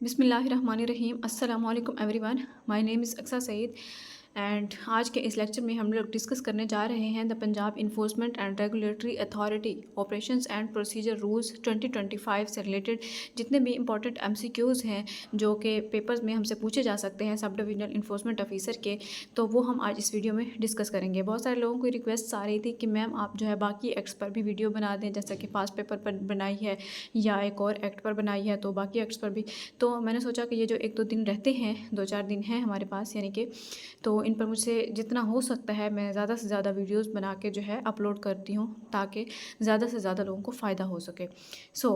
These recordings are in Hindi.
बिस्मिल्लाहिर्रहमानिर्रहीम अस्सलाम वालेकुम everyone. My name is Aqsa Saeed and आज के इस लेक्चर में हम लोग डिस्कस करने जा रहे हैं the Punjab enforcement and regulatory authority operations and procedure rules 2025 से रिलेटेड जितने भी इंपॉर्टेंट एमसीक्यूज़ हैं जो कि पेपर्स में हमसे पूछे जा सकते हैं सब डिविजनल इन्फोर्समेंट ऑफिसर के, तो वो हम आज इस वीडियो में डिस्कस करेंगे। बहुत सारे लोगों की रिक्वेस्ट आ रही थी कि मैम आप जो है बाकी एक्ट्स पर भी वीडियो बना दें, जैसा कि फास्ट पेपर पर बनाई है या एक और एक्ट पर बनाई है, तो बाकी एक्ट्स पर भी। तो मैंने सोचा कि ये जो एक दो दिन रहते हैं, 2-4 दिन हैं हमारे पास, यानी कि तो इन पर मुझसे जितना हो सकता है मैं ज़्यादा से ज़्यादा वीडियोस बना के जो है अपलोड करती हूँ ताकि ज़्यादा से ज़्यादा लोगों को फ़ायदा हो सके। So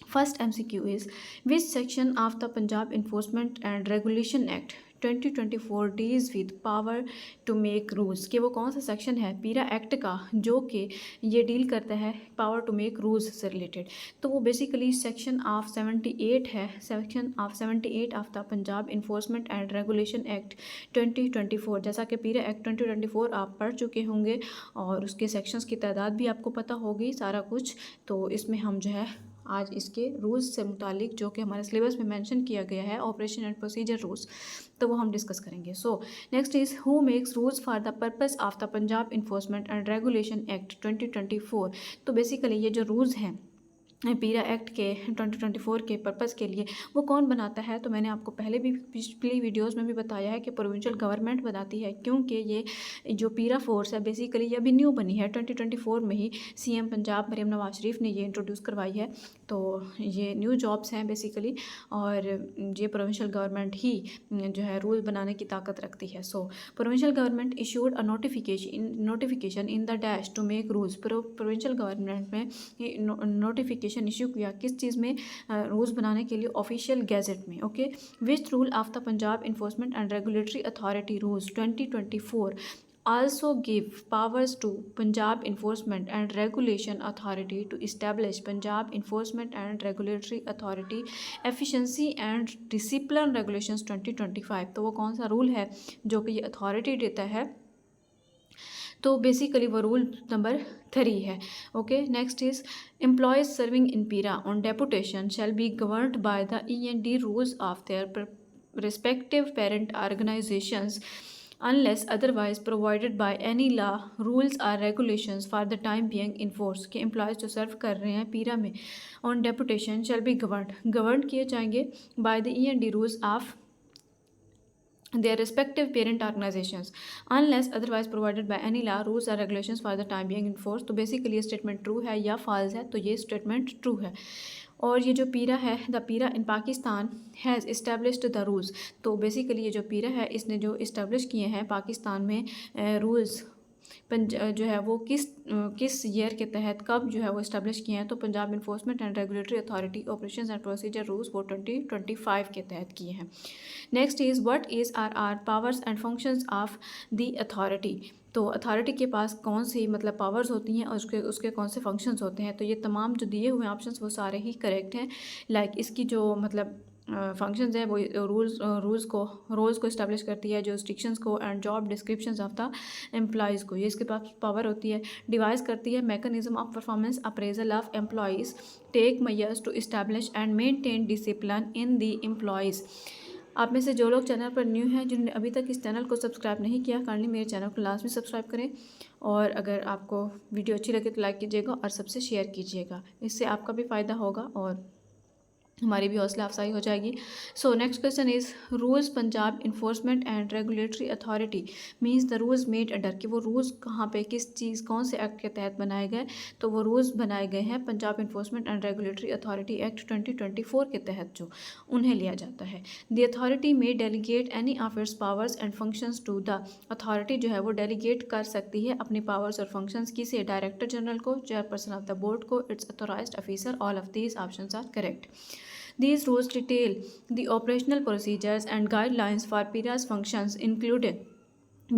first MCQ is which section of the Punjab enforcement and regulation act 2024 deals with power to make rules, कि वो कौन सा सेक्शन है पीरा एक्ट का जो कि ये डील करता है पावर टू मेक रूल्स से रिलेटेड। तो वो बेसिकली सेक्शन ऑफ 78 है, section of 78 of the Punjab enforcement and regulation act 2024। जैसा कि पीरा एक्ट 2024 आप पढ़ चुके होंगे और उसके सेक्शंस की तादाद भी आपको पता होगी सारा कुछ। तो इसमें हम जो है आज इसके रूल्स से मुतालिक जो कि हमारे सिलेबस में मेंशन किया गया है ऑपरेशन एंड प्रोसीजर रूल्स, तो वो हम डिस्कस करेंगे। सो next is who makes rules for the purpose of the Punjab enforcement and regulation act 2024। तो बेसिकली ये जो रूल्स हैं पीरा एक्ट के 2024 के पर्पज़ के लिए वो कौन बनाता है, तो मैंने आपको पहले भी पिछली वीडियोस में भी बताया है कि प्रोविंशियल गवर्नमेंट बनाती है, क्योंकि ये जो पीरा फोर्स है बेसिकली ये अभी न्यू बनी है 2024 में ही। CM पंजाब मरियम नवाज शरीफ ने ये इंट्रोड्यूस करवाई है, तो ये न्यू जॉब्स हैं बेसिकली, और ये प्रोविंशियल गवर्नमेंट ही जो है रूल बनाने की ताकत रखती है। So provincial government issued a notification in the dash to make rules. Provincial government में नोटिफिकेशन इशू किया किस चीज़ में, रूल्स बनाने के लिए ऑफिशियल गैजेट में। Okay, which rule of the Punjab enforcement and regulatory authority rules 2024 also give powers to Punjab Enforcement and Regulation Authority to establish Punjab Enforcement and Regulatory Authority Efficiency and Discipline Regulations 2025। तो वो कौन सा रूल है जो कि ये अथॉरिटी देता है, तो बेसिकली वो रूल नंबर 3 है। Okay, next is employees serving in PERA on deputation shall be governed by the END rules of their respective parent organizations unless otherwise provided by any law, rules or regulations for the time being in force। के एम्प्लॉयज़ जो सर्व कर रहे हैं पीरा में on deputation shall be govern किए जाएंगे bye the END rules of their respective parent organizations unless otherwise provided by any law, rules or regulations for the time being in force। तो बेसिकली ये स्टेटमेंट ट्रू है या फॉल्स है, तो ये स्टेटमेंट ट्रू है। और ये जो पीरा है, the PERA in Pakistan has established the rules, तो बेसिकली ये जो पीरा है इसने जो इस्टेब्लिश किए हैं पाकिस्तान में रूल्स जो है वो किस ईयर के तहत कब जो है वो इस्टेब्लिश किए हैं, तो Punjab enforcement and regulatory authority operations and procedure rules वो 2025 के तहत किए हैं। Next is what is are powers and functions of the authority. तो अथॉरिटी के पास कौन सी मतलब पावर्स होती हैं और उसके कौन से फंक्शंस होते हैं, तो ये तमाम जो दिए हुए ऑप्शंस वो सारे ही करेक्ट हैं। लाइक इसकी जो मतलब फंक्शंस है वो रोल्स को इस्टेब्लिश करती है, जो रिस्ट्रिक्शंस को and job descriptions of the employees को, ये इसके पास पावर होती है। डिवाइस करती है mechanism of performance appraisal of employees, take measures to establish and maintain discipline in the employees. आप में से जो लोग चैनल पर न्यू हैं, जिन्होंने अभी तक इस चैनल को सब्सक्राइब नहीं किया, काइंडली मेरे चैनल को लास्ट में सब्सक्राइब करें, और अगर आपको वीडियो अच्छी लगे तो लाइक कीजिएगा और सबसे शेयर कीजिएगा, इससे आपका भी फ़ायदा होगा और हमारी भी हौसला अफजाई हो जाएगी। So next question is rules Punjab enforcement and regulatory authority means the rules made under, कि वो रूल्स कहाँ पे किस चीज़ कौन से एक्ट के तहत बनाए गए, तो वो रूल्स बनाए गए हैं Punjab enforcement and regulatory authority act 2024 के तहत जो उन्हें लिया जाता है। द अथॉरिटी में delegate any of its powers and functions to the, authority जो है वो डेलीगेट कर सकती है अपनी पावर्स और फंक्शंस किसे, डायरेक्टर जनरल को, चेयरपर्सन ऑफ द बोर्ड को, its authorized officer. All of these options are correct. These rules detail the operational procedures and guidelines for PIRA's functions, including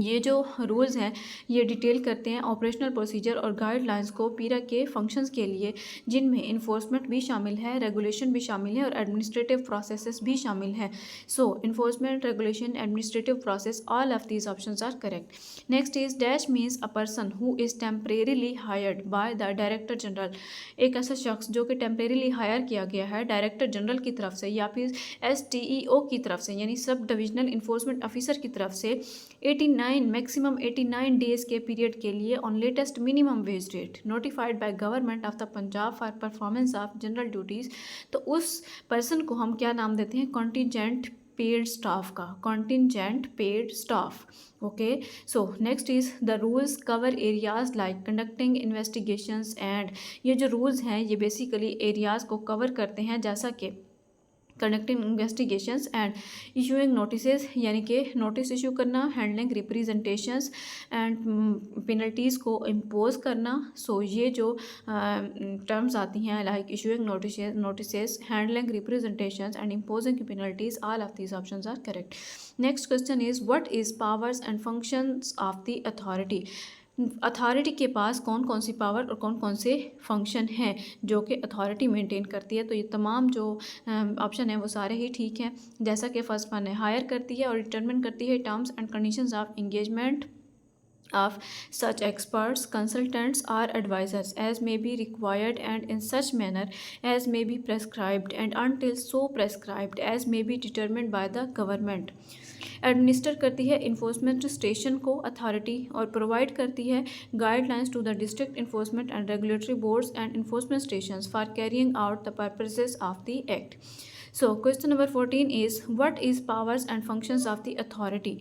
ये जो रूल्स हैं ये डिटेल करते हैं ऑपरेशनल प्रोसीजर और गाइडलाइंस को पीरा के फंक्शंस के लिए, जिनमें इन्फोर्समेंट भी शामिल है, रेगुलेशन भी शामिल है और एडमिनिस्ट्रेटिव प्रोसेसेस भी शामिल हैं। So enforcement, regulation, administrative process, all of these options are correct. Next is dash means a person who is temporarily hired by the director general. एक ऐसा शख्स जो कि टेम्परेरीली हायर किया गया है डायरेक्टर जनरल की तरफ से या फिर STEO की तरफ से, यानी सब डिविजनल इन्फोर्समेंट ऑफिसर की तरफ से 89 मैक्सिमम 89 डेज के पीरियड के लिए on latest minimum wage rate notified by government of the Punjab for performance of general duties. तो उस पर्सन को हम क्या नाम देते हैं? कॉन्टीजेंट पेड स्टाफ का, contingent paid staff. Okay, so next is the rules cover areas like conducting investigations and. ये जो रूल्स हैं ये बेसिकली एरियाज़ को कवर करते हैं, जैसा कि conducting investigations and issuing notices, यानी कि नोटिस इशू करना, हैंडलिंग रिप्रेजेंटेशंस एंड पेनल्टीज़ को इम्पोज करना। सो ये जो टर्म्स आती हैं like issuing notices, handling representations and imposing penalties, all of these options are correct. Next question is what is powers and functions of the authority. Authority के पास कौन कौन सी पावर और कौन कौन से फंक्शन हैं जो कि अथॉरिटी मेंटेन करती है। तो ये तमाम जो ऑप्शन है वो सारे ही ठीक हैं, जैसा कि फर्स्ट वन है हायर करती है और डिटरमिन करती है terms and conditions of engagement of such experts, consultants or advisors as may be required and in such manner as may be prescribed and until so prescribed as may be determined by the government। Administer करती है इन्फोर्समेंट स्टेशन को अथॉरिटी और प्रोवाइड करती है guidelines to the district enforcement and regulatory boards and enforcement stations for carrying out the purposes of the act. So question number 14 is what is powers and functions of the authority.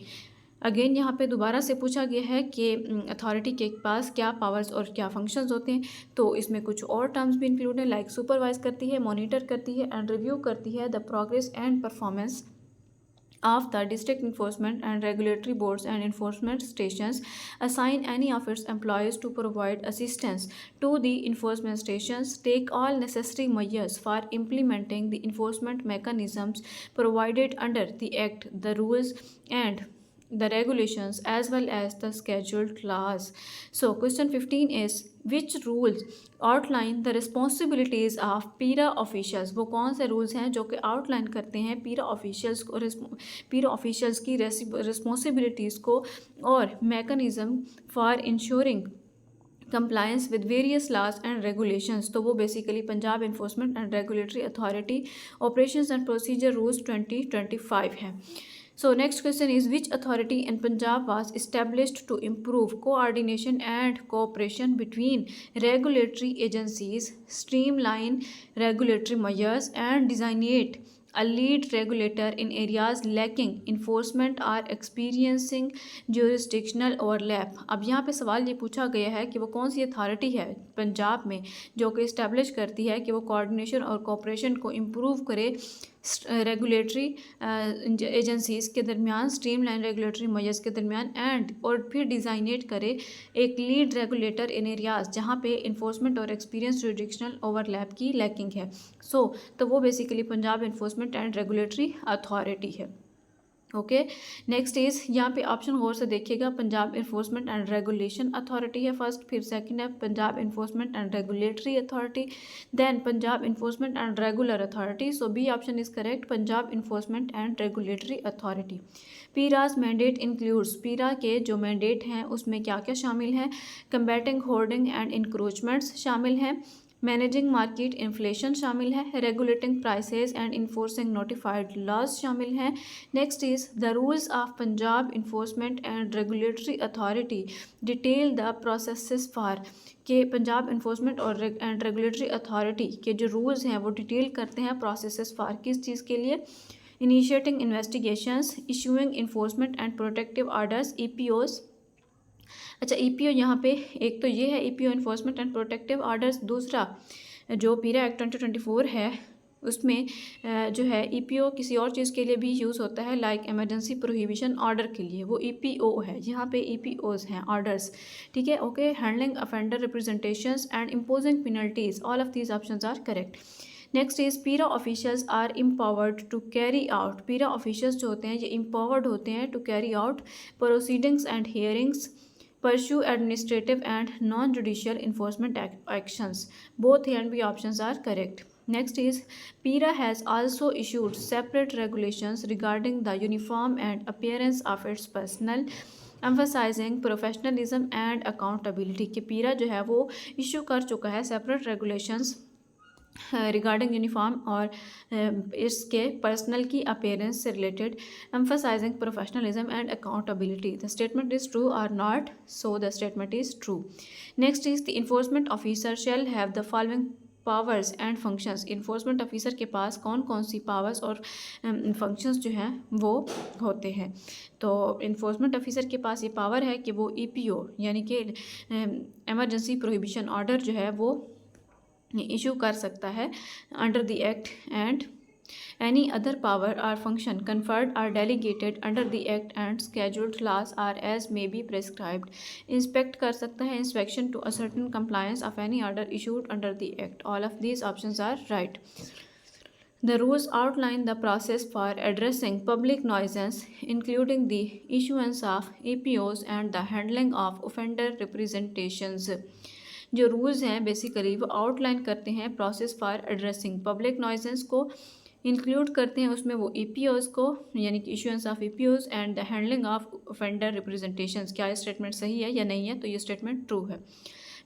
Again यहाँ पे दोबारा से पूछा गया है कि अथॉरिटी के पास क्या पावर्स और क्या फंक्शंस होते हैं। तो इसमें कुछ और टर्म्स भी इंक्लूड है लाइक सुपरवाइज करती है, मॉनिटर करती है एंड रिव्यू करती है the progress and performance of the district enforcement and regulatory boards and enforcement stations, assign any of its employees to provide assistance to the enforcement stations, take all necessary measures for implementing the enforcement mechanisms provided under the act, the rules and the regulations as well as the scheduled clause। So question 15 is which rules outline the responsibilities of पीरा officials। वो कौन से रूल्स हैं जो कि आउटलाइन करते हैं पीरा ऑफिशियल्स को, पीरा ऑफिशियल्स की रिस्पॉन्सिबिलिटीज़ को और mechanism for ensuring compliance with various laws and regulations. तो वो basically Punjab enforcement and regulatory authority operations and procedure rules 2025 है। So next question is which authority in Punjab was established to improve coordination and cooperation between regulatory agencies, streamline regulatory measures and designate a lead regulator in areas lacking enforcement or experiencing jurisdictional overlap। अब यहाँ पे सवाल ये पूछा गया है कि वो कौन सी अथॉरिटी है पंजाब में जो कि इस्टेब्लिश करती है कि वो कोऑर्डिनेशन और कोऑपरेशन को इम्प्रूव करे रेगुलेटरी एजेंसीज़ के दरमियान, स्ट्रीमलाइन रेगुलेटरी मेजर्स के दरमियान एंड और फिर डिज़ाइनेट करे एक लीड रेगुलेटर इन एरियाज जहाँ पे इन्फोर्समेंट और एक्सपीरियंस जुरिडिक्शनल ओवरलैप की लैकिंग है। तो वो basically Punjab enforcement and regulatory authority है। ओके, नेक्स्ट इज़ यहाँ पे ऑप्शन गौर से देखिएगा, Punjab enforcement and regulation authority है फर्स्ट, फिर सेकंड है Punjab enforcement and regulatory authority, then Punjab enforcement and regular authority. So B option is correct, Punjab enforcement and regulatory authority. PERA's mandate includes, PERA के जो मैंडेट हैं उसमें क्या क्या शामिल है, कम्बैटिंग होर्डिंग एंड इंक्रोचमेंट्स शामिल हैं, मैनेजिंग मार्केट इन्फ्लेशन शामिल है, regulating prices and enforcing notified laws शामिल हैं। Next is the rules of Punjab enforcement and regulatory authority detail the processes for, के पंजाब इन्फोर्समेंट और एंड रेगुलेटरी अथॉरिटी के जो रूल्स हैं वो डिटेल करते हैं प्रोसेसेस फॉर किस चीज़ के लिए, initiating investigations, issuing enforcement and protective orders EPOs। अच्छा, EPO यहाँ पे एक तो ये है EPO enforcement and protective orders, दूसरा जो पीरा एक्ट 2024 है उसमें जो है EPO किसी और चीज़ के लिए भी यूज़ होता है लाइक इमरजेंसी प्रोहिबिशन ऑर्डर के लिए, वो EPO है, यहाँ पे EPOs हैं ऑर्डर्स, ठीक है। Okay, handling offender representations and imposing penalties, all of these options are correct. Next is PERA officials are empowered to carry out, PERA officials जो होते हैं ये एम्पावर्ड होते हैं to carry out proceedings and hearings, pursue administrative and non-judicial enforcement actions. Both A and B options are correct. Next is PIRA has also issued separate regulations regarding the uniform and appearance of its personnel, emphasizing professionalism and accountability. कि PIRA जो है वो इशू कर चुका है separate regulations रिगार्डिंग यूनिफॉर्म और इसके पर्सनल की अपेयरेंस से related, emphasising professionalism and accountability. The statement is true और not, so the statement is true. Next is the enforcement officer shall have the following powers and functions. Enforcement officer के पास कौन कौन सी पावर्स और फंक्शंस जो हैं वो होते हैं. तो इन्फोर्समेंट ऑफिसर के पास ये पावर है कि वो EPO यानी कि एमरजेंसी प्रोहिबिशन ऑर्डर जो है वो इशू कर सकता है under the act, and any other power और function conferred or delegated under the act and scheduled laws are as may be prescribed. Inspect कर सकता है, inspection to ascertain compliance of any order issued under the act. All of these options are right. The rules outline the process for addressing public nuisance, including the issuance of EPOs and the handling of offender representations. जो रूल्स हैं बेसिकली वो आउटलाइन करते हैं प्रोसेस फॉर एड्रेसिंग पब्लिक नॉइजेंस को, इंक्लूड करते हैं उसमें वो EPOs को यानी कि issuance of EPOs and the handling of offender representations. क्या ये स्टेटमेंट सही है या नहीं है? तो ये स्टेटमेंट ट्रू है.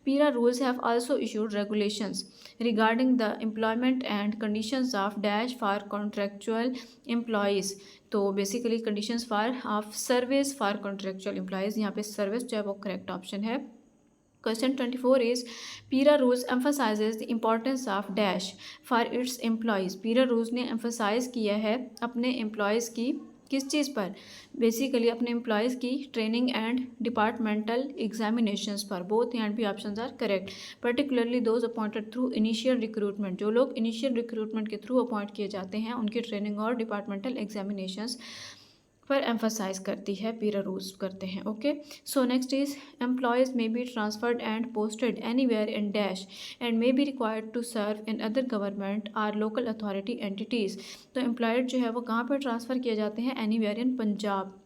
PIRA rules have also issued regulations regarding the employment and conditions of dash for contractual employees. तो basically conditions for of service for contractual employees, यहाँ पे सर्विस जो है वो करेक्ट ऑप्शन है. Question 24 is PIRA rules emphasizes the importance of dash for its employees. PIRA rules ने emphasize किया है अपने employees की किस चीज़ पर? बेसिकली अपने एम्प्लॉयज़ की ट्रेनिंग एंड डिपार्टमेंटल एग्जामिनेशंस पर. Both and B options are correct. Particularly those appointed through initial recruitment, जो लोग इनिशियल रिक्रूटमेंट के थ्रू अपॉइंट किए जाते हैं उनकी ट्रेनिंग और डिपार्टमेंटल एग्जामिनेशंस पर एम्फसाइज करती है, PIRA रूल्स करते हैं. Okay, so next is employees may be transferred and posted anywhere in dash and may be required to serve in other government or local authority entities. तो एम्प्लॉयड जो है वो कहाँ पर ट्रांसफ़र किए जाते हैं? Anywhere in Punjab.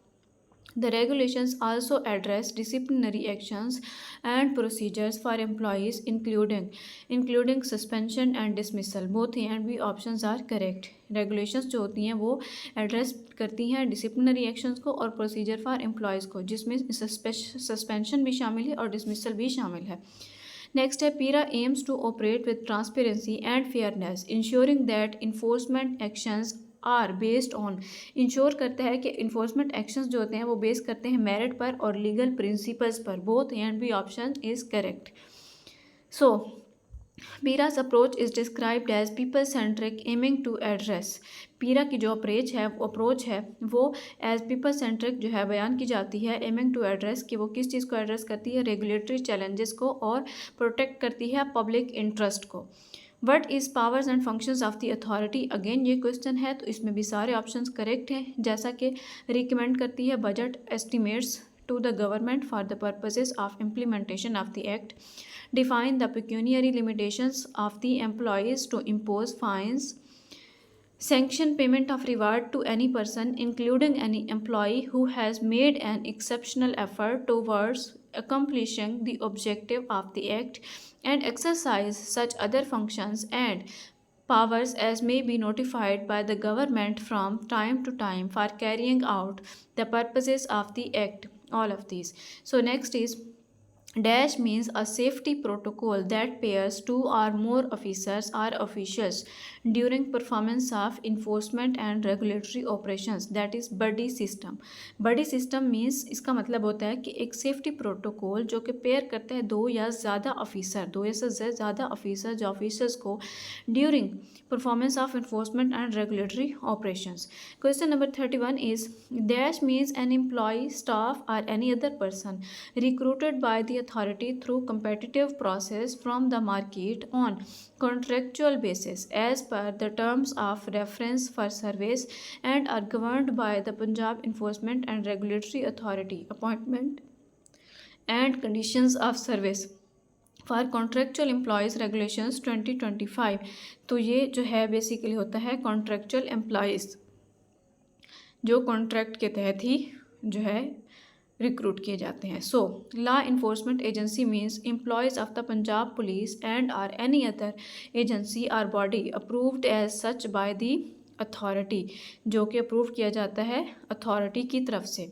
The regulations also address disciplinary actions and procedures for employees including suspension and dismissal. Both A and B options are correct. Regulations जो होती हैं वो address करती हैं disciplinary actions को और procedure for employees को, जिसमें suspension भी शामिल है और dismissal भी शामिल है. Next है PIRA aims to operate with transparency and fairness, ensuring that enforcement actions are based on. Ensure करता है कि इन्फोर्समेंट एक्शंस जो होते हैं वो बेस करते हैं मेरिट पर और लीगल प्रिंसिपल्स पर. Both and B option is correct. So PIRA's approach is described as people centric aiming to address. PIRA की जो अप्रोच है वो एज पीपल सेंट्रिक जो है बयान की जाती है, एमिंग टू एड्रेस कि वो किस चीज़ को एड्रेस करती है? रेगुलेटरी चैलेंजेस को और प्रोटेक्ट करती है पब्लिक इंटरेस्ट को. What is powers and functions of the authority? Again ये क्वेश्चन है तो इसमें भी सारे ऑप्शंस करेक्ट हैं. जैसा कि रिकमेंड करती है budget estimates to the government for the purposes of implementation of the act, define the pecuniary limitations of the employees to impose fines, sanction payment of reward to any person including any employee who has made an exceptional effort towards accomplishing the objective of the act, and exercise such other functions and powers as may be notified by the government from time to time for carrying out the purposes of the act. All of these. So next is dash means a safety protocol that pairs two or more officers or officials during performance of enforcement and regulatory operations, that is buddy system. buddy system means इसका मतलब होता है कि एक सेफ्टी प्रोटोकॉल जो कि पेयर करता है दो या ज़्यादा ऑफिसर, दो या से ज़्यादा ऑफिसर जो ऑफिसर्स को during performance of enforcement and regulatory operations. Question number 31 is dash means an employee, staff or any other person recruited by the authority through competitive process from the market on contractual basis as per the terms of reference for service and are governed by the Punjab Enforcement and Regulatory Authority. Appointment and conditions of service. For contractual employees regulations 2025। तो ये जो है बेसिकली होता है कॉन्ट्रेक्चुअल एम्प्लॉयज़ जो कॉन्ट्रैक्ट के तहत ही जो है रिक्रूट किए जाते हैं। So law enforcement agency means employees of the Punjab police and or any other agency or body approved as such by the authority, जो कि अप्रूव किया जाता है अथॉरिटी की तरफ से।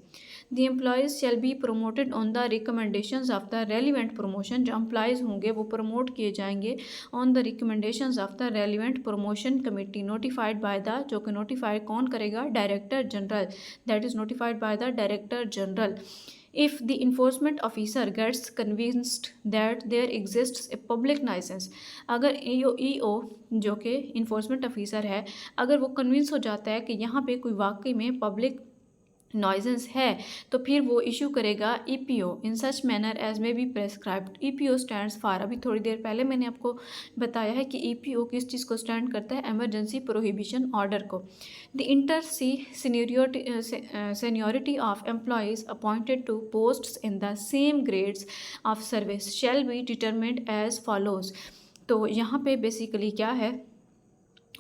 The employees shall be promoted on the recommendations of the relevant promotion, जो एम्प्लॉयज़ होंगे वो प्रमोट किए जाएंगे on the recommendations of the relevant promotion committee notified by the, जो कि नोटिफाइड कौन करेगा, director general, that is notified by the director general. If the enforcement officer gets convinced that there exists a public nuisance, अगर EO जो कि इन्फोर्समेंट ऑफिसर है, अगर वो कन्विंस हो जाता है कि यहाँ पे कोई वाकई में पब्लिक नॉइजेंस है, तो फिर वो इशू करेगा EPO in such manner as may be prescribed. EPO stands for, अभी थोड़ी देर पहले मैंने आपको बताया है कि EPO किस चीज़ को स्टैंड करता है, एमरजेंसी प्रोहिबिशन ऑर्डर को। The inter se seniority of employees appointed to posts in the same grades of service shall be determined as follows. तो यहाँ पे बेसिकली क्या है,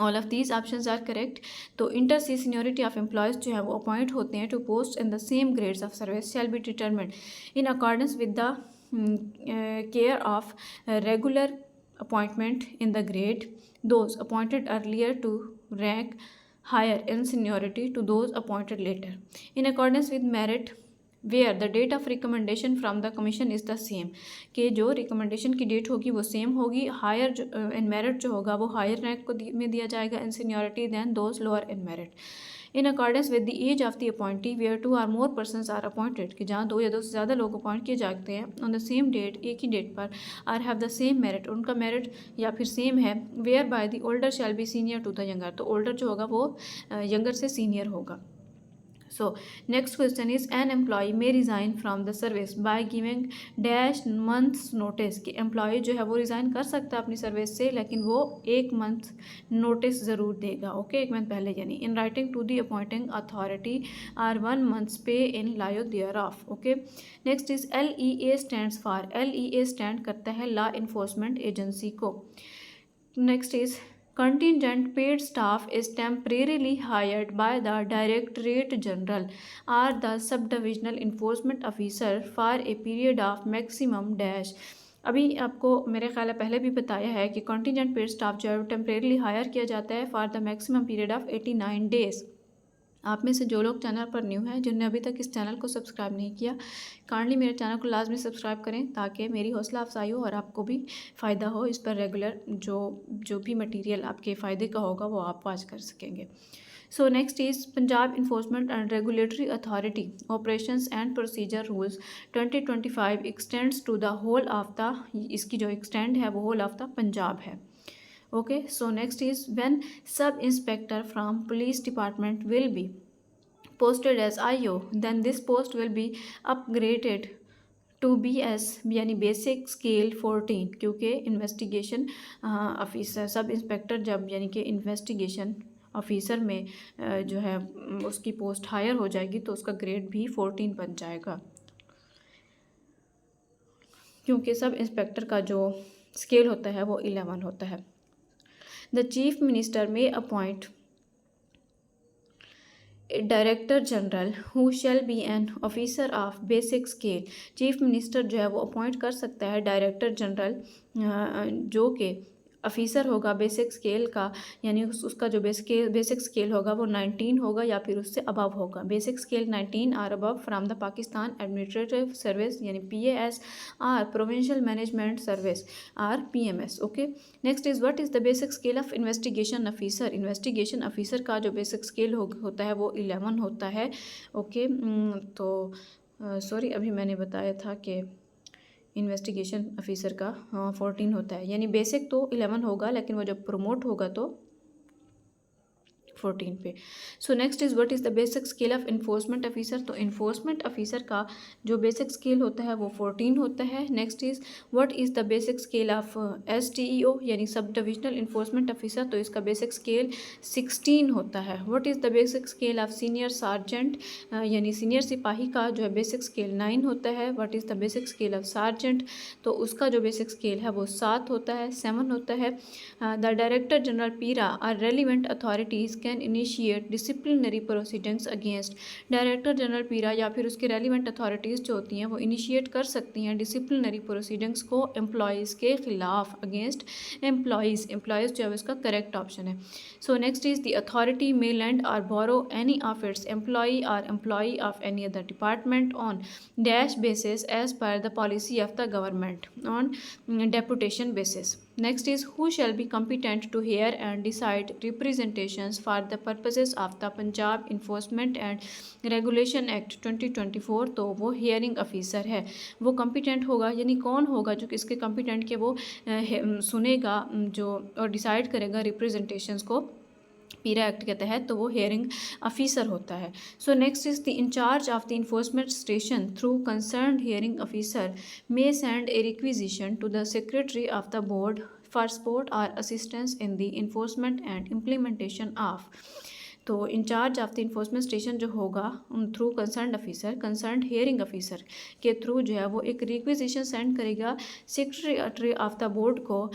all of these options are correct. तो inter se seniority of employees जो है वो अपॉइंट होते हैं to post in the same grades of service shall be determined in accordance with the care of regular appointment in the grade those appointed earlier to rank higher in seniority to those appointed later in accordance with merit where the date of recommendation from the commission is the same, कि जो रिकमेंडेशन की डेट होगी वो सेम होगी। हायर इन मेरिट जो होगा वो हायर रैंक को में दिया जाएगा in seniority than those lower in merit. In accordance with the age of the appointee where 2 और मोर पर्सनस आर अपॉइंटेड, कि जहाँ 2 या 2 से ज़्यादा लोग अपॉइंट किए जाते हैं ऑन द सेम डेट, एक ही डेट पर, or have the same merit, उनका मेरिट या फिर सेम है, whereby the older shall be senior to the younger, तो ओल्डर जो होगा वो यंगर से सीनियर होगा। So next question is an employee may resign from the service by giving dash months notice, कि employee जो है वो resign कर सकता है अपनी सर्विस से, लेकिन वो 1 मंथ नोटिस ज़रूर देगा। ओके, 1 मंथ पहले, यानी in writing to the appointing authority or 1 month's pay in lieu thereof। Okay, next is LEA stands for, LEA stand करता है लॉ इन्फोर्समेंट एजेंसी को। Next is contingent paid staff is temporarily hired by the Directorate General or the Subdivisional Enforcement Officer for a period of maximum dash। अभी आपको मेरे ख्याल है पहले भी बताया है कि contingent paid staff जो है टेम्परेली हायर किया जाता है for the maximum period of 89 days. आप में से जो लोग चैनल पर न्यू हैं, जिन्होंने अभी तक इस चैनल को सब्सक्राइब नहीं किया, काइंडली मेरे चैनल को लाजमी सब्सक्राइब करें ताकि मेरी हौसला अफजाई हो और आपको भी फ़ायदा हो। इस पर रेगुलर जो भी मटेरियल आपके फ़ायदे का होगा वो आप वॉच कर सकेंगे। So next is Punjab enforcement and regulatory authority operations and procedure rules 2025 extends to the whole of the, इसकी जो एक्सटेंड है वो होल ऑफ द पंजाब है। Okay, so next is when sub inspector from police department will be posted as IO, then this post will be upgraded to BS यानी बेसिक स्केल 14, क्योंकि इन्वेस्टिगेशन ऑफिसर सब इंस्पेक्टर जब यानी कि इन्वेस्टिगेशन ऑफिसर में जो है उसकी पोस्ट हायर हो जाएगी तो उसका ग्रेड भी 14 बन जाएगा, क्योंकि सब इंस्पेक्टर का जो स्केल होता है वो 11 होता है। The Chief Minister may appoint a Director General who shall be an officer of basic scale। Chief minister जो है वो अपॉइंट कर सकता है डायरेक्टर जनरल जो कि ऑफिसर होगा बेसिक स्केल का, यानी उसका जो बेसिक स्केल होगा वो 19 होगा या फिर उससे अबव होगा। बेसिक स्केल 19 और above from the Pakistan administrative service यानी PAS और प्रोविंशियल मैनेजमेंट सर्विस और PMS। Okay, next is what is the basic scale of investigation officer. Investigation officer का जो बेसिक स्केल होता है वो 11 होता है। ओके, तो सॉरी अभी मैंने बताया था कि इन्वेस्टिगेशन ऑफिसर का 14 होता है, यानी बेसिक तो 11 होगा लेकिन वो जब प्रमोट होगा तो 14 पे। सो next is what is the basic scale of enforcement officer. तो इन्फोर्समेंट ऑफिसर का जो बेसिक स्केल होता है वो 14 होता है। Next is what is the basic scale of SDEO यानी सब डिविजनल इन्फोर्समेंट ऑफिसर, तो इसका बेसिक स्केल 16 होता है। What is the basic scale of senior sergeant यानी सीनियर सिपाही का जो है बेसिक स्केल 9 होता है। What is the basic scale of sergeant, तो उसका जो बेसिक स्केल है वो 7 होता है, 7 होता है। The director general PIRA or relevant authorities can initiate disciplinary proceedings against. Director general PIRA या फिर उसके रेलिवेंट अथॉरिटीज़ जो होती हैं वो इनिशिएट कर सकती हैं डिसिप्लिनरी प्रोसीडिंग्स को एम्प्लॉयज़ के खिलाफ, अगेंस्ट एम्प्लॉयज़। एम्प्लॉयज़ जो है उसका करेक्ट ऑप्शन है। So next is the authority may lend or borrow any of its employee or employee of any other department on dash basis as per the policy of the government on deputation basis. Next is who shall be competent to hear and decide representations for the purposes of the Punjab Enforcement and Regulation Act 2024। तो वो hearing officer है, वो competent होगा यानी कौन होगा जो किसके competent के वो सुनेगा जो और डिसाइड करेगा रिप्रेजेंटेशंस को पीरा एक्ट के तहत, तो वो हेयरिंग ऑफिसर होता है। So next is the incharge of the enforcement station through concern hearing officer may send a requisition to the secretary of the board for support और assistance in the enforcement and implementation of. तो incharge of the enforcement station जो होगा through concern officer, concern hearing officer के थ्रू जो है वो एक रिक्विजिशन सेंड करेगा सेक्रेटरी ऑफ द बोर्ड को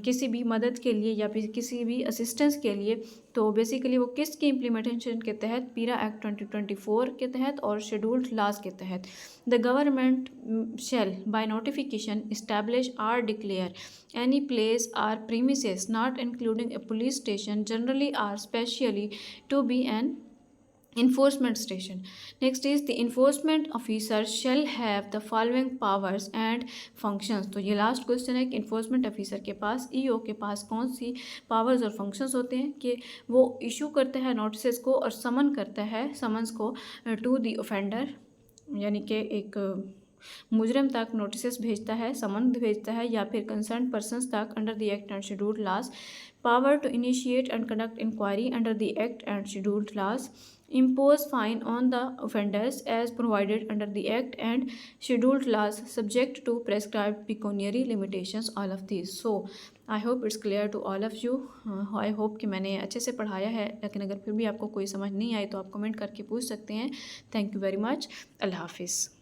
किसी भी मदद के लिए या फिर किसी भी असिस्टेंस के लिए। तो बेसिकली वो किसकी इम्प्लीमेंटेशन के तहत, पीरा एक्ट 2024 के तहत और शेड्यूल्ड लॉज के तहत। The government shall by notification establish or declare any place or premises not including a police station generally or specially to be an enforcement station. Next is the enforcement officer shall have the following powers and functions। तो ये लास्ट क्वेश्चन है कि enforcement officer के पास, EO के पास कौन सी powers और functions होते हैं कि वो इशू करता है नोटिस को और समन करता है समन्स को टू द ऑफेंडर, यानी कि एक मुजरम तक नोटिस भेजता है, समन भेजता है या फिर कंसर्न पर्सनस तक under the act and scheduled laws. Power to initiate and conduct inquiry under the act and scheduled laws. impose fine on the offenders as provided under the act and scheduled laws subject to prescribed pecuniary limitations, all of these। So I hope it's clear to all of you। I hope कि मैंने अच्छे से पढ़ाया है, लेकिन अगर फिर भी आपको कोई समझ नहीं आई तो आप कमेंट करके पूछ सकते हैं। Thank you very much. अल्लाह हाफिज़।